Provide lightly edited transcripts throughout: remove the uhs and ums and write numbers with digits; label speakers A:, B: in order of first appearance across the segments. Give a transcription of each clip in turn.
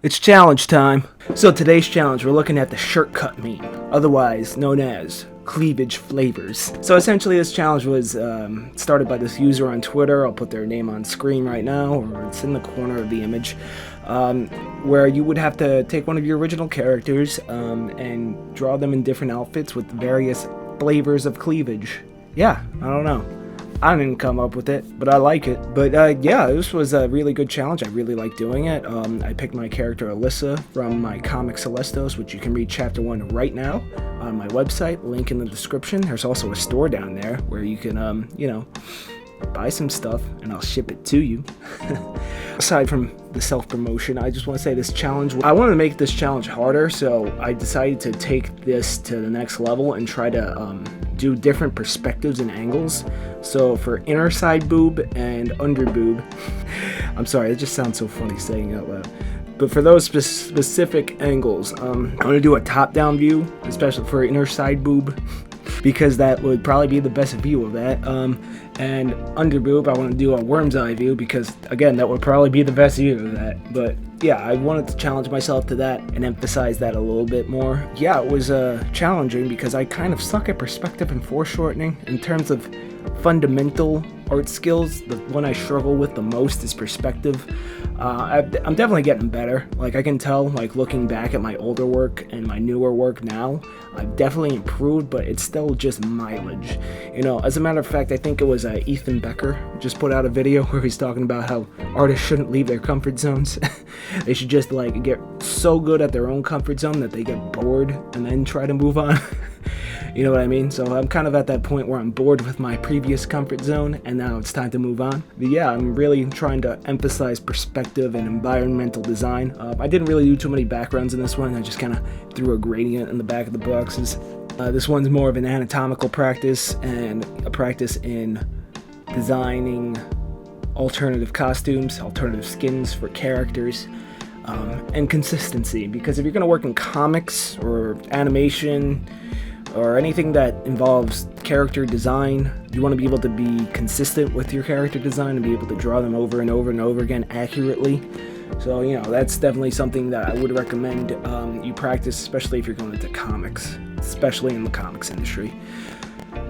A: It's challenge time. So today's challenge, we're looking at the shirt cut meme, otherwise known as cleavage flavors. So essentially this challenge was started by this user on Twitter. I'll put their name on screen right now, or it's in the corner of the image, where you would have to take one of your original characters and draw them in different outfits with various flavors of cleavage. Yeah, I don't know. I didn't come up with it, but I like it. But yeah, this was a really good challenge. I really like doing it. I picked my character Alyssa from my comic Celestos, which you can read chapter 1 right now on my website, link in the description. There's also a store down there where you can, buy some stuff and I'll ship it to you. Aside from the self-promotion, I just want to say this challenge, I wanted to make this challenge harder, so I decided to take this to the next level and try to do different perspectives and angles. So for inner side boob and under boob, I'm sorry, it just sounds so funny saying it out loud. But for those specific angles, I'm going to do a top-down view, especially for inner side boob, because that would probably be the best view of that. And under boob, I want to do a worm's eye view because, again, that would probably be the best view of that. But yeah, I wanted to challenge myself to that and emphasize that a little bit more. Yeah, it was challenging because I kind of suck at perspective and foreshortening. In terms of fundamental art skills, the one I struggle with the most is perspective. I'm definitely getting better. Like, I can tell, like, looking back at my older work and my newer work now, I've definitely improved, but it's still just mileage. You know, as a matter of fact, I think it was Ethan Becker just put out a video where he's talking about how artists shouldn't leave their comfort zones. They should just, like, get so good at their own comfort zone that they get bored and then try to move on. You know what I mean? So I'm kind of at that point where I'm bored with my previous comfort zone and now it's time to move on. But yeah, I'm really trying to emphasize perspective and environmental design. I didn't really do too many backgrounds in this one. I just kind of threw a gradient in the back of the boxes. This one's more of an anatomical practice and a practice in designing alternative costumes, alternative skins for characters. And consistency, because if you're going to work in comics or animation or anything that involves character design, you want to be able to be consistent with your character design and be able to draw them over and over and over again accurately. So, you know, that's definitely something that I would recommend you practice, especially if you're going into comics, especially in the comics industry.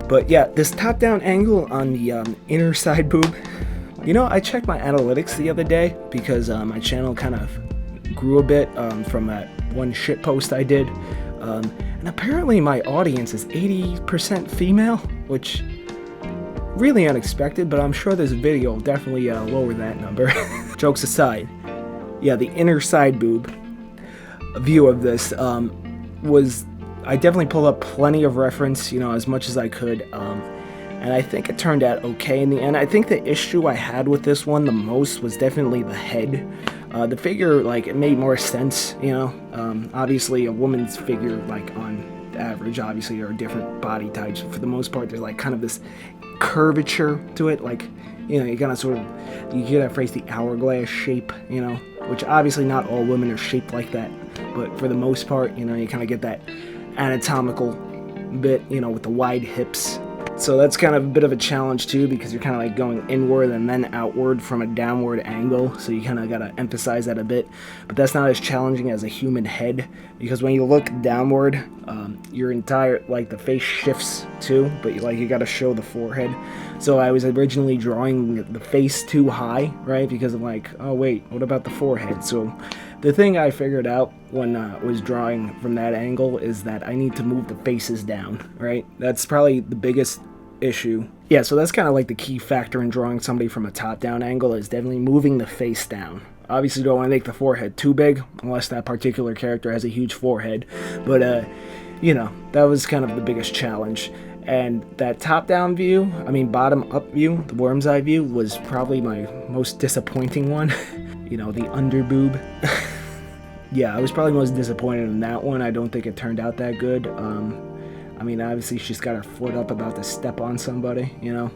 A: But yeah, this top-down angle on the inner side boob, you know, I checked my analytics the other day because my channel kind of grew a bit from that one shit post I did. And apparently my audience is 80% female, which really unexpected, but I'm sure this video will definitely lower that number. Jokes aside, yeah, the inner side boob view of this was, I definitely pulled up plenty of reference, you know, as much as I could, and I think it turned out okay in the end. I think the issue I had with this one the most was definitely the head. The figure, like, it made more sense, you know. Obviously, a woman's figure, like, on average, obviously, are different body types. For the most part, there's, like, kind of this curvature to it. Like, you know, you kind of sort of, you get that phrase, the hourglass shape, you know, which obviously not all women are shaped like that. But for the most part, you know, you kind of get that anatomical bit, you know, with the wide hips. So that's kind of a bit of a challenge too, because you're kind of like going inward and then outward from a downward angle, so you kind of got to emphasize that a bit. But that's not as challenging as a human head, because when you look downward, your entire, like, the face shifts too, but you got to show the forehead. So I was originally drawing the face too high, right, because I'm like, oh wait, what about the forehead? So the thing I figured out when I was drawing from that angle is that I need to move the faces down, right? That's probably the biggest issue. Yeah, so that's kind of like the key factor in drawing somebody from a top-down angle, is definitely moving the face down. Obviously, you don't want to make the forehead too big, unless that particular character has a huge forehead. But, you know, that was kind of the biggest challenge. And that top-down view, I mean bottom-up view, the worm's eye view, was probably my most disappointing one. You know, the under boob. Yeah, I was probably most disappointed in that one. I don't think it turned out that good. I mean, obviously she's got her foot up about to step on somebody, you know.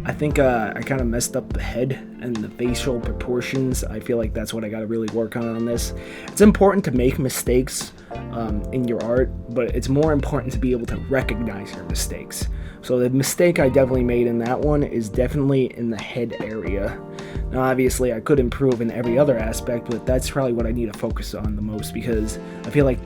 A: I think I kind of messed up the head and the facial proportions. I feel like that's what I got to really work on this. It's important to make mistakes in your art, but it's more important to be able to recognize your mistakes. So the mistake I definitely made in that one is definitely in the head area. Now, obviously, I could improve in every other aspect, but that's probably what I need to focus on the most, because I feel like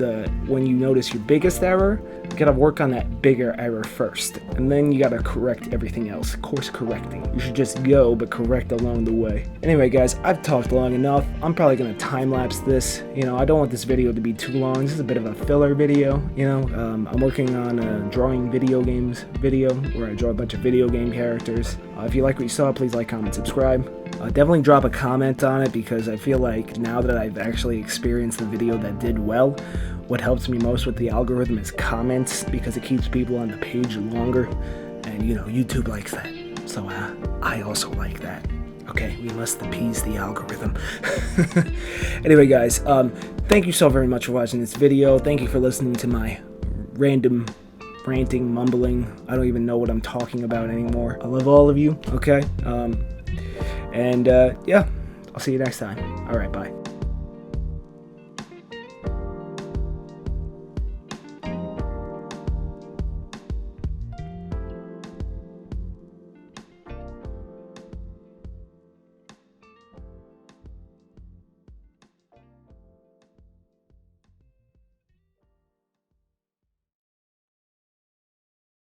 A: when you notice your biggest error, you gotta work on that bigger error first, and then you gotta correct everything else. Course correcting. You should just go, but correct along the way. Anyway, guys, I've talked long enough. I'm probably gonna time-lapse this. You know, I don't want this video to be too long. This is a bit of a filler video, you know. I'm working on a drawing video games video, where I draw a bunch of video game characters. If you like what you saw, please like, comment, subscribe. Definitely drop a comment on it, because I feel like now that I've actually experienced the video that did well, what helps me most with the algorithm is comments, because it keeps people on the page longer, and you know, YouTube likes that, so I also like that. Okay, we must appease the algorithm. Anyway, guys, thank you so very much for watching this video. Thank you for listening to my random ranting, mumbling. I don't even know what I'm talking about anymore. I love all of you, okay? Yeah, I'll see you next time. All right, bye.